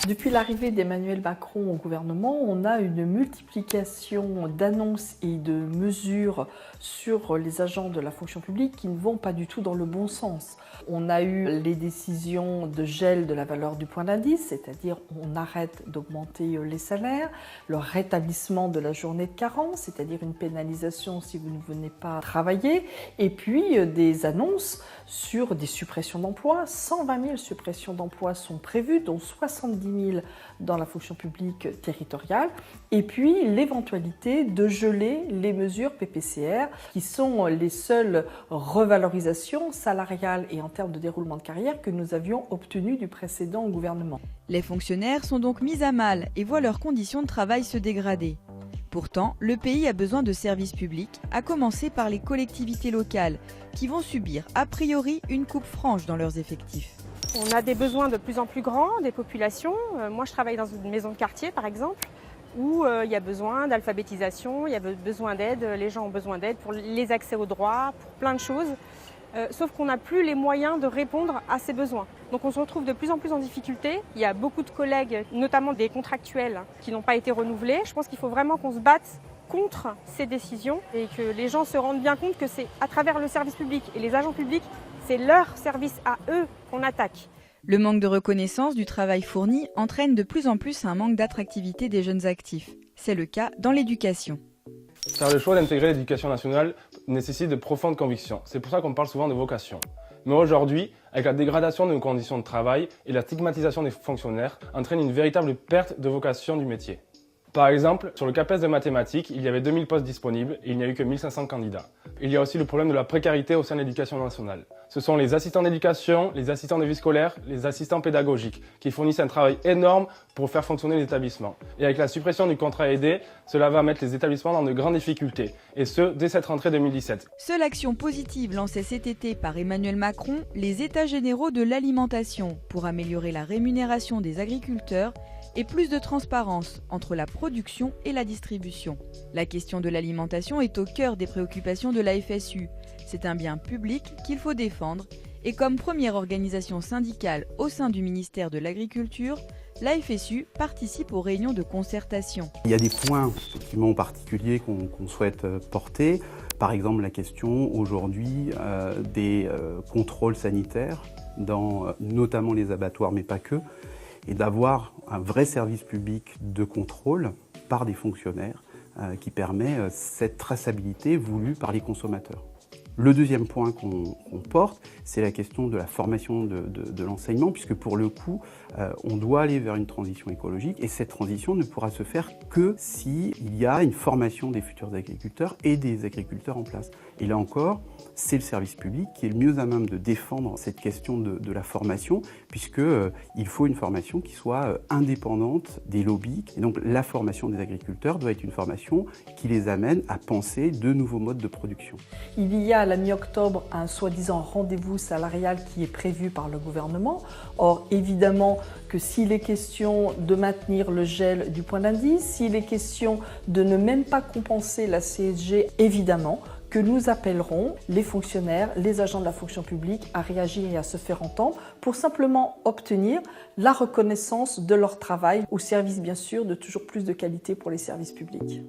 Depuis l'arrivée d'Emmanuel Macron au gouvernement, on a une multiplication d'annonces et de mesures sur les agents de la fonction publique qui ne vont pas du tout dans le bon sens. On a eu les décisions de gel de la valeur du point d'indice, c'est-à-dire on arrête d'augmenter les salaires, le rétablissement de la journée de carence, c'est-à-dire une pénalisation si vous ne venez pas travailler, et puis des annonces sur des suppressions d'emplois. 120 000 suppressions d'emplois sont prévues, dont 70 000 dans la fonction publique territoriale, et puis l'éventualité de geler les mesures PPCR, qui sont les seules revalorisations salariales et en termes de déroulement de carrière que nous avions obtenues du précédent gouvernement. Les fonctionnaires sont donc mis à mal et voient leurs conditions de travail se dégrader. Pourtant, le pays a besoin de services publics, à commencer par les collectivités locales, qui vont subir a priori une coupe franche dans leurs effectifs. On a des besoins de plus en plus grands, des populations. Moi, je travaille dans une maison de quartier, par exemple, où il y a besoin d'alphabétisation, il y a besoin d'aide, les gens ont besoin d'aide pour les accès aux droits, pour plein de choses. Sauf qu'on n'a plus les moyens de répondre à ces besoins. Donc on se retrouve de plus en plus en difficulté. Il y a beaucoup de collègues, notamment des contractuels, qui n'ont pas été renouvelés. Je pense qu'il faut vraiment qu'on se batte contre ces décisions et que les gens se rendent bien compte que c'est à travers le service public et les agents publics, c'est leur service à eux qu'on attaque. Le manque de reconnaissance du travail fourni entraîne de plus en plus un manque d'attractivité des jeunes actifs. C'est le cas dans l'éducation. Faire le choix d'intégrer l'éducation nationale nécessite de profondes convictions. C'est pour ça qu'on parle souvent de vocation. Mais aujourd'hui, avec la dégradation de nos conditions de travail et la stigmatisation des fonctionnaires, entraîne une véritable perte de vocation du métier. Par exemple, sur le CAPES de mathématiques, il y avait 2000 postes disponibles et il n'y a eu que 1500 candidats. Il y a aussi le problème de la précarité au sein de l'éducation nationale. Ce sont les assistants d'éducation, les assistants de vie scolaire, les assistants pédagogiques qui fournissent un travail énorme pour faire fonctionner les établissements. Et avec la suppression du contrat aidé, cela va mettre les établissements dans de grandes difficultés, et ce, dès cette rentrée 2017. Seule action positive lancée cet été par Emmanuel Macron, les États généraux de l'alimentation pour améliorer la rémunération des agriculteurs et plus de transparence entre la production et la distribution. La question de l'alimentation est au cœur des préoccupations de la FSU. C'est un bien public qu'il faut défendre et comme première organisation syndicale au sein du ministère de l'Agriculture, la FSU participe aux réunions de concertation. Il y a des points effectivement particuliers qu'on souhaite porter. Par exemple, la question aujourd'hui des contrôles sanitaires dans notamment les abattoirs, mais pas que, et d'avoir un vrai service public de contrôle par des fonctionnaires qui permet cette traçabilité voulue par les consommateurs. Le deuxième point qu'on porte, c'est la question de la formation de l'enseignement, puisque pour le coup, on doit aller vers une transition écologique, et cette transition ne pourra se faire que s'il y a une formation des futurs agriculteurs et des agriculteurs en place. Et là encore, c'est le service public qui est le mieux à même de défendre cette question de la formation, puisqu'il faut une formation qui soit indépendante des lobbies. Et donc la formation des agriculteurs doit être une formation qui les amène à penser de nouveaux modes de production. Il y a à la mi-octobre un soi-disant rendez-vous salarial qui est prévu par le gouvernement. Or, évidemment que s'il est question de maintenir le gel du point d'indice, s'il est question de ne même pas compenser la CSG, évidemment que nous appellerons les fonctionnaires, les agents de la fonction publique à réagir et à se faire entendre pour simplement obtenir la reconnaissance de leur travail au service bien sûr de toujours plus de qualité pour les services publics.